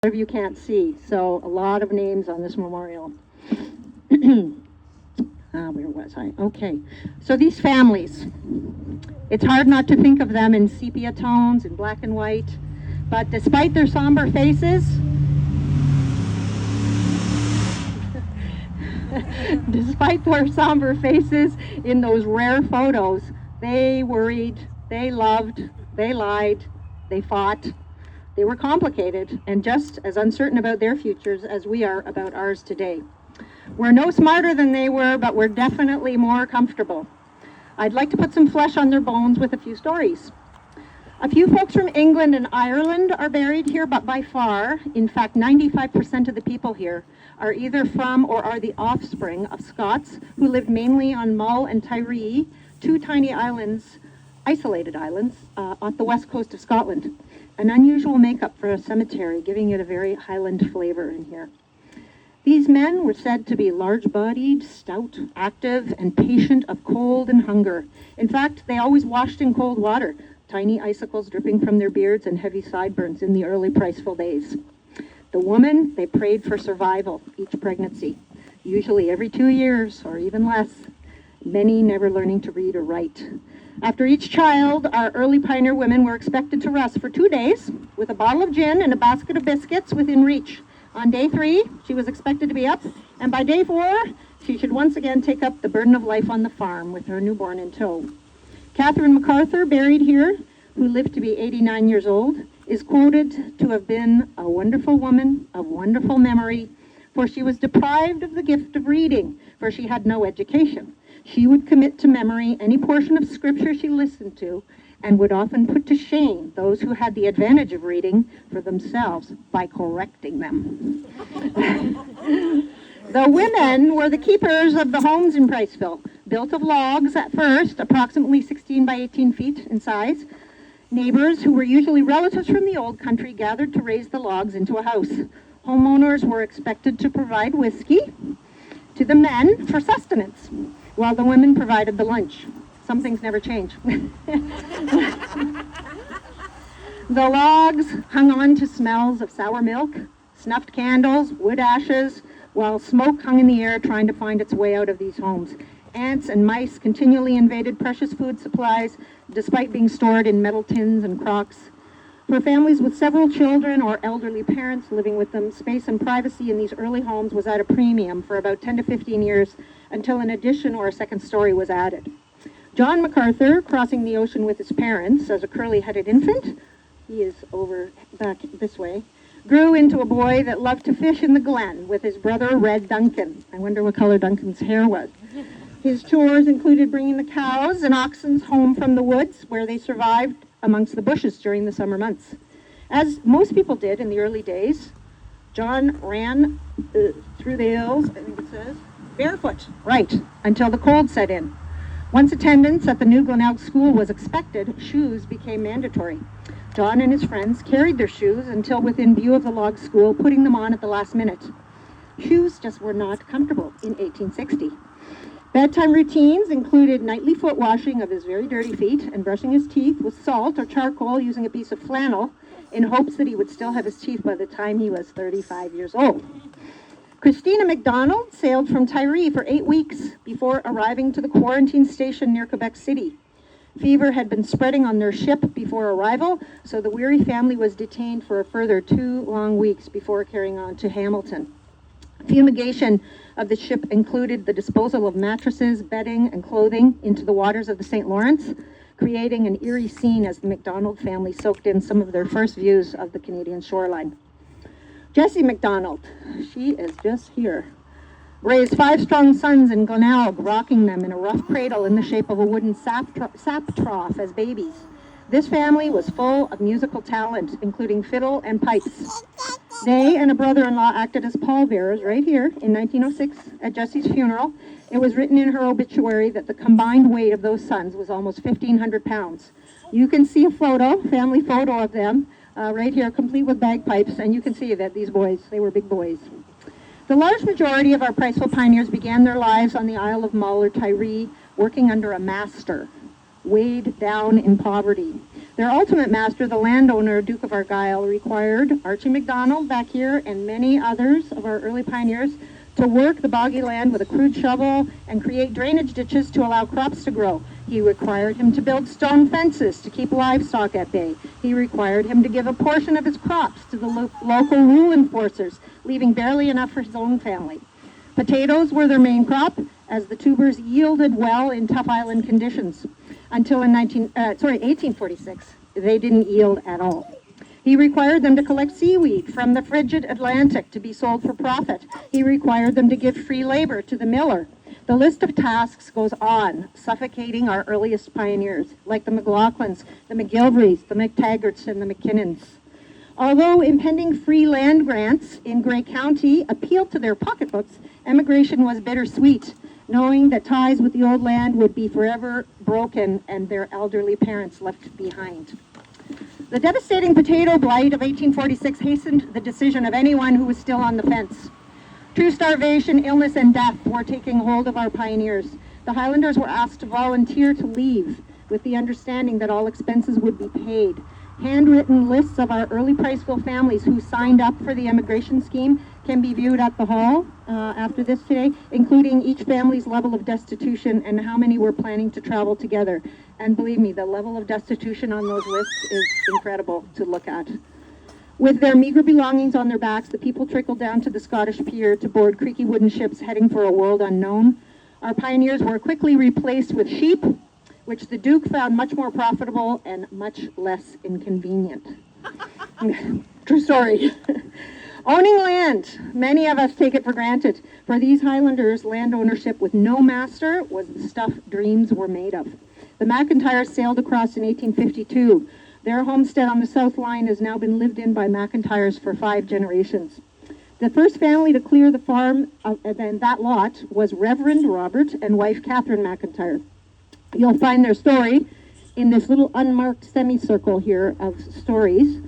of you can't see, so a lot of names on this memorial. Where was I? Okay, so these families, it's hard not to think of them in sepia tones, in black and white, but despite their somber faces, in those rare photos, they worried, they loved, they lied, they fought. They were complicated and just as uncertain about their futures as we are about ours today. We're no smarter than they were, but we're definitely more comfortable. I'd like to put some flesh on their bones with a few stories. A few folks from England and Ireland are buried here, but by far, in fact, 95% of the people here are either from or are the offspring of Scots who lived mainly on Mull and Tiree, two tiny islands, isolated islands, off the west coast of Scotland. An unusual makeup for a cemetery, giving it a very Highland flavor in here. These men were said to be large-bodied, stout, active, and patient of cold and hunger. In fact, they always washed in cold water, tiny icicles dripping from their beards and heavy sideburns in the early Priceville days. The women, they prayed for survival each pregnancy, usually every 2 years or even less, many never learning to read or write. After each child, our early pioneer women were expected to rest for 2 days with a bottle of gin and a basket of biscuits within reach. On day 3, she was expected to be up, and by day 4, she should once again take up the burden of life on the farm with her newborn in tow. Catherine MacArthur, buried here, who lived to be 89 years old, is quoted to have been a wonderful woman of wonderful memory, for she was deprived of the gift of reading, for she had no education. She would commit to memory any portion of scripture she listened to, and would often put to shame those who had the advantage of reading for themselves by correcting them. The women were the keepers of the homes in Priceville, built of logs at first, approximately 16 by 18 feet in size. Neighbors, who were usually relatives from the old country, gathered to raise the logs into a house. Homeowners were expected to provide whiskey to the men for sustenance, while the women provided the lunch. Some things never change. The logs hung on to smells of sour milk, snuffed candles, wood ashes, while smoke hung in the air trying to find its way out of these homes. Ants and mice continually invaded precious food supplies, despite being stored in metal tins and crocks. For families with several children or elderly parents living with them, space and privacy in these early homes was at a premium for about 10 to 15 years until an addition or a second story was added. John MacArthur, crossing the ocean with his parents as a curly-headed infant, he is over back this way, grew into a boy that loved to fish in the glen with his brother Red Duncan. I wonder what color Duncan's hair was. His chores included bringing the cows and oxen home from the woods, where they survived amongst the bushes during the summer months. As most people did in the early days, John ran through the hills, I think it says, barefoot, right, until the cold set in. Once attendance at the new Glenelg School was expected, shoes became mandatory. John and his friends carried their shoes until within view of the log school, putting them on at the last minute. Shoes just were not comfortable in 1860. Bedtime routines included nightly foot washing of his very dirty feet and brushing his teeth with salt or charcoal using a piece of flannel in hopes that he would still have his teeth by the time he was 35 years old. Christina MacDonald sailed from Tiree for 8 weeks before arriving to the quarantine station near Quebec City. Fever had been spreading on their ship before arrival, so the weary family was detained for a further 2 long weeks before carrying on to Hamilton. Fumigation of the ship included the disposal of mattresses, bedding, and clothing into the waters of the St. Lawrence, creating an eerie scene as the MacDonald family soaked in some of their first views of the Canadian shoreline. Jessie MacDonald, she is just here, raised 5 strong sons in Glenelg, rocking them in a rough cradle in the shape of a wooden sap trough as babies. This family was full of musical talent, including fiddle and pipes. They and a brother-in-law acted as pallbearers right here in 1906 at Jessie's funeral. It was written in her obituary that the combined weight of those sons was almost 1,500 pounds. You can see a photo, family photo of them, right here, complete with bagpipes, and you can see that these boys, they were big boys. The large majority of our Priceville pioneers began their lives on the Isle of Mull or Tiree, working under a master, weighed down in poverty. Their ultimate master, the landowner, Duke of Argyll, required Archie MacDonald back here and many others of our early pioneers to work the boggy land with a crude shovel and create drainage ditches to allow crops to grow. He required him to build stone fences to keep livestock at bay. He required him to give a portion of his crops to the local rule enforcers, leaving barely enough for his own family. Potatoes were their main crop, as the tubers yielded well in tough island conditions. Until in 1846, they didn't yield at all. He required them to collect seaweed from the frigid Atlantic to be sold for profit. He required them to give free labor to the miller. The list of tasks goes on, suffocating our earliest pioneers, like the McLaughlins, the McGilverys, the McTaggarts, and the McKinnons. Although impending free land grants in Grey County appealed to their pocketbooks, emigration was bittersweet, knowing that ties with the old land would be forever broken and their elderly parents left behind. The devastating potato blight of 1846 hastened the decision of anyone who was still on the fence. True starvation, illness, and death were taking hold of our pioneers. The Highlanders were asked to volunteer to leave, with the understanding that all expenses would be paid. Handwritten lists of our early Priceville families who signed up for the immigration scheme can be viewed at the hall after this today, including each family's level of destitution and how many were planning to travel together. And believe me, the level of destitution on those lists is incredible to look at. With their meager belongings on their backs, the people trickled down to the Scottish pier to board creaky wooden ships heading for a world unknown. Our pioneers were quickly replaced with sheep, which the Duke found much more profitable and much less inconvenient. True story. Owning land, many of us take it for granted. For these Highlanders, land ownership with no master was the stuff dreams were made of. The McIntyres sailed across in 1852. Their homestead on the South Line has now been lived in by McIntyres for 5 generations. The first family to clear the farm and that lot was Reverend Robert and wife Catherine McIntyre. You'll find their story in this little unmarked semicircle here of stories.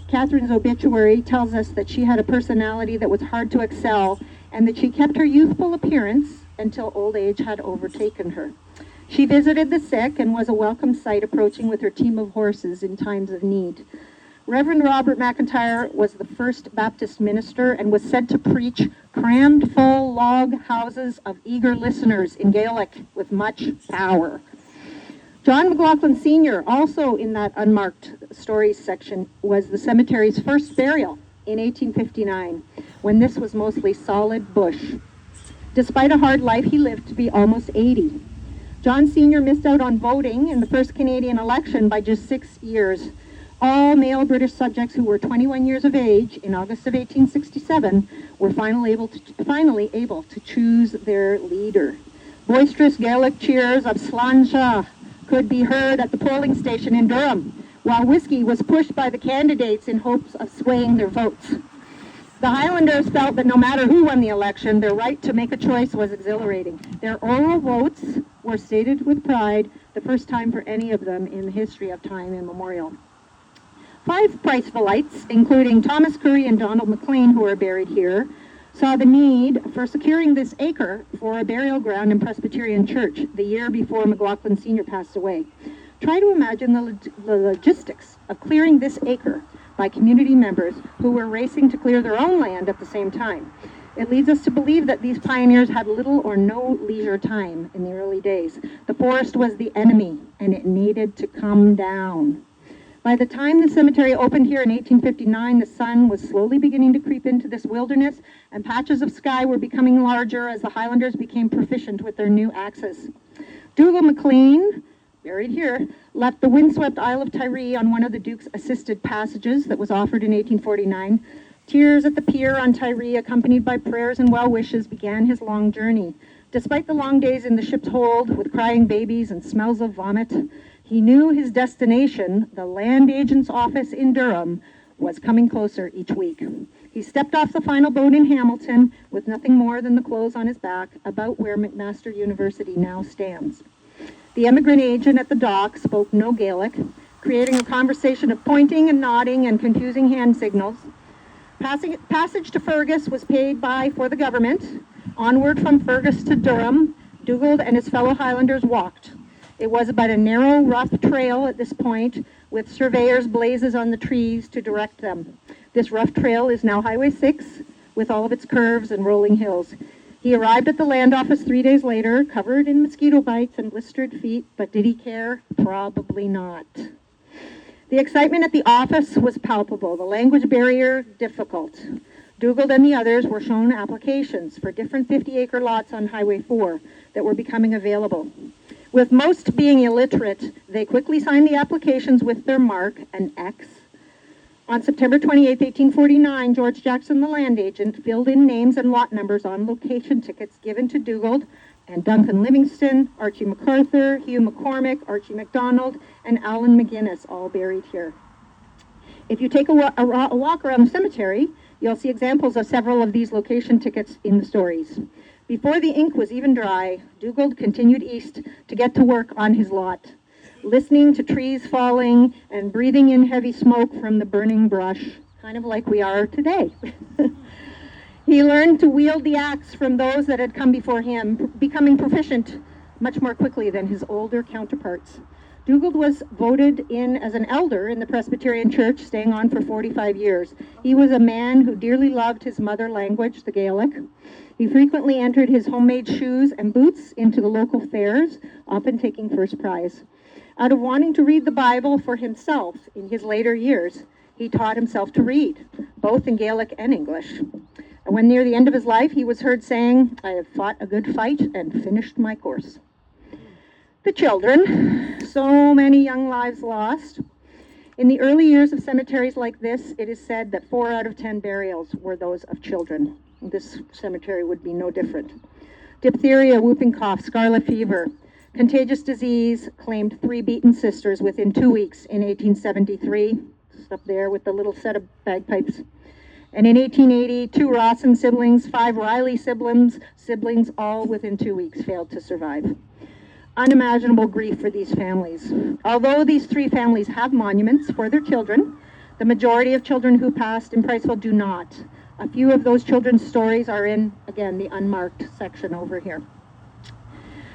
Catherine's obituary tells us that she had a personality that was hard to excel and that she kept her youthful appearance until old age had overtaken her. She visited the sick and was a welcome sight approaching with her team of horses in times of need. Reverend Robert McIntyre was the first Baptist minister and was said to preach crammed full log houses of eager listeners in Gaelic with much power. John McLaughlin Sr., also in that unmarked stories section, was the cemetery's first burial in 1859, when this was mostly solid bush. Despite a hard life, he lived to be almost 80. John Sr. missed out on voting in the first Canadian election by just 6 years. All male British subjects who were 21 years of age in August of 1867 were finally able to choose their leader. Boisterous Gaelic cheers of Sláinte could be heard at the polling station in Durham, while whiskey was pushed by the candidates in hopes of swaying their votes. The Highlanders felt that no matter who won the election, their right to make a choice was exhilarating. Their oral votes were stated with pride, the first time for any of them in the history of time immemorial. 5 Pricevillites, including Thomas Curry and Donald McLean, who are buried here, saw the need for securing this acre for a burial ground in Presbyterian Church the year before McLaughlin Sr. passed away. Try to imagine the logistics of clearing this acre by community members who were racing to clear their own land at the same time. It leads us to believe that these pioneers had little or no leisure time in the early days. The forest was the enemy, and it needed to come down. By the time the cemetery opened here in 1859, the sun was slowly beginning to creep into this wilderness, and patches of sky were becoming larger as the Highlanders became proficient with their new axes. Dougal MacLean, buried here, left the windswept Isle of Tiree on one of the Duke's assisted passages that was offered in 1849. Tears at the pier on Tiree, accompanied by prayers and well wishes, began his long journey. Despite the long days in the ship's hold, with crying babies and smells of vomit, he knew his destination, the land agent's office in Durham, was coming closer each week. He stepped off the final boat in Hamilton with nothing more than the clothes on his back, about where McMaster University now stands. The emigrant agent at the dock spoke no Gaelic, creating a conversation of pointing and nodding and confusing hand signals. Passage to Fergus was paid for the government. Onward from Fergus to Durham, Dougal and his fellow Highlanders walked. It was but a narrow, rough trail at this point, with surveyors' blazes on the trees to direct them. This rough trail is now Highway 6, with all of its curves and rolling hills. He arrived at the land office 3 days later, covered in mosquito bites and blistered feet, but did he care? Probably not. The excitement at the office was palpable, the language barrier difficult. Dugald and the others were shown applications for different 50-acre lots on Highway 4 that were becoming available. With most being illiterate, they quickly signed the applications with their mark, an X. On September 28, 1849, George Jackson, the land agent, filled in names and lot numbers on location tickets given to Dugald and Duncan Livingston, Archie MacArthur, Hugh McCormick, Archie MacDonald, and Alan McGuinness, all buried here. If you take a walk around the cemetery, you'll see examples of several of these location tickets in the stories. Before the ink was even dry, Dugald continued east to get to work on his lot, listening to trees falling and breathing in heavy smoke from the burning brush, kind of like we are today. He learned to wield the axe from those that had come before him, becoming proficient much more quickly than his older counterparts. Dugald was voted in as an elder in the Presbyterian Church, staying on for 45 years. He was a man who dearly loved his mother language, the Gaelic. He frequently entered his homemade shoes and boots into the local fairs, often taking first prize. Out of wanting to read the Bible for himself in his later years, he taught himself to read, both in Gaelic and English. And when near the end of his life, he was heard saying, "I have fought a good fight and finished my course." The children, so many young lives lost. In the early years of cemeteries like this, it is said that 4 out of 10 burials were those of children. This cemetery would be no different. Diphtheria, whooping cough, scarlet fever, contagious disease claimed 3 Beaton sisters within 2 weeks in 1873. Just up there with the little set of bagpipes. And in 1880, 2 Rawson siblings, 5 Riley siblings, all within 2 weeks failed to survive. Unimaginable grief for these families. Although these 3 families have monuments for their children, the majority of children who passed in Priceville do not. A few of those children's stories are in, again, the unmarked section over here.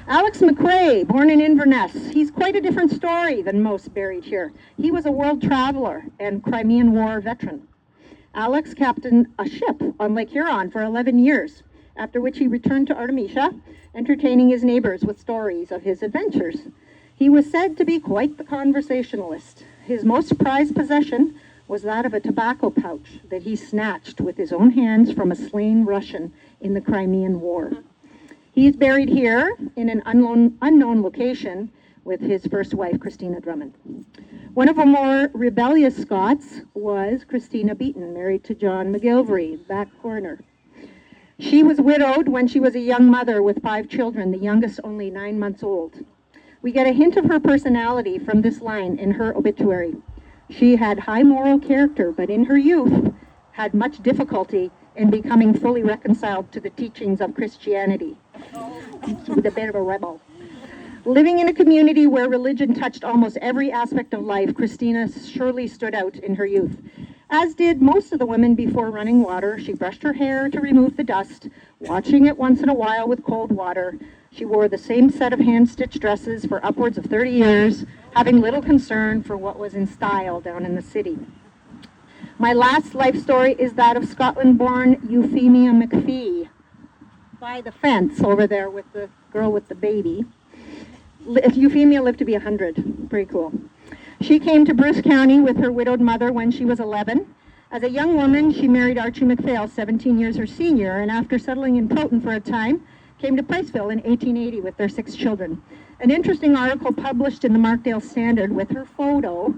Alex McRae, born in Inverness. He's quite a different story than most buried here. He was a world traveler and Crimean War veteran. Alex captained a ship on Lake Huron for 11 years, after which he returned to Artemisia, entertaining his neighbors with stories of his adventures. He was said to be quite the conversationalist. His most prized possession was that of a tobacco pouch that he snatched with his own hands from a slain Russian in the Crimean War. He's buried here in an unknown location with his first wife, Christina Drummond. One of the more rebellious Scots was Christina Beaton, married to John McGilvery, back corner. She was widowed when she was a young mother with 5 children, the youngest only 9 months old. We get a hint of her personality from this line in her obituary. She had high moral character, but in her youth had much difficulty in becoming fully reconciled to the teachings of Christianity. She was a bit of a rebel. Living in a community where religion touched almost every aspect of life, Christina surely stood out in her youth. As did most of the women before running water, she brushed her hair to remove the dust, washing it once in a while with cold water. She wore the same set of hand-stitched dresses for upwards of 30 years, having little concern for what was in style down in the city. My last life story is that of Scotland-born Euphemia McPhee, by the fence over there with the girl with the baby. Euphemia lived to be 100. Pretty cool. She came to Bruce County with her widowed mother when she was 11. As a young woman, she married Archie MacPhail, 17 years her senior, and after settling in Proton for a time, came to Priceville in 1880 with their 6 children. An interesting article published in the Markdale Standard with her photo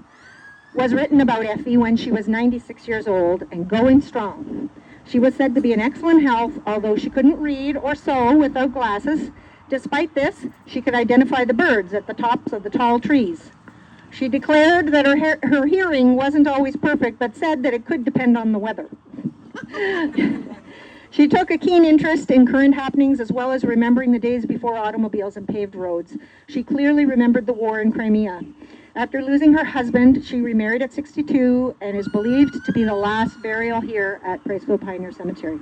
was written about Effie when she was 96 years old and going strong. She was said to be in excellent health, although she couldn't read or sew without glasses. Despite this, she could identify the birds at the tops of the tall trees. She declared that her hearing wasn't always perfect, but said that it could depend on the weather. She took a keen interest in current happenings as well as remembering the days before automobiles and paved roads. She clearly remembered the war in Crimea. After losing her husband, she remarried at 62 and is believed to be the last burial here at Priceville Pioneer Cemetery.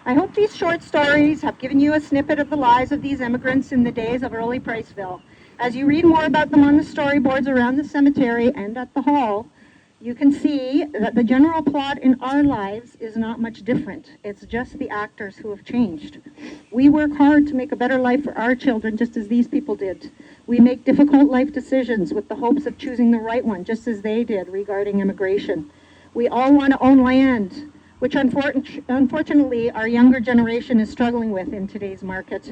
I hope these short stories have given you a snippet of the lives of these immigrants in the days of early Priceville. As you read more about them on the storyboards around the cemetery and at the hall, you can see that the general plot in our lives is not much different. It's just the actors who have changed. We work hard to make a better life for our children, just as these people did. We make difficult life decisions with the hopes of choosing the right one, just as they did regarding immigration. We all want to own land, which unfortunately our younger generation is struggling with in today's market.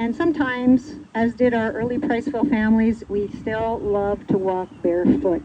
And sometimes, as did our early Priceville families, we still love to walk barefoot.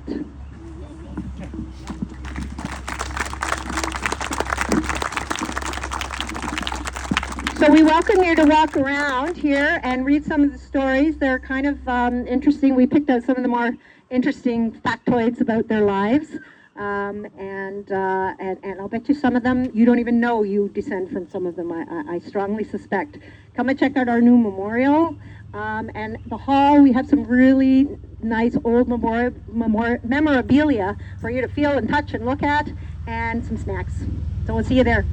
So we welcome you to walk around here and read some of the stories. They're kind of interesting. We picked out some of the more interesting factoids about their lives. And I'll bet you some of them, you don't even know you descend from some of them, I strongly suspect. Come and check out our new memorial. And the hall, we have some really nice old memorabilia for you to feel and touch and look at, and some snacks. So we'll see you there.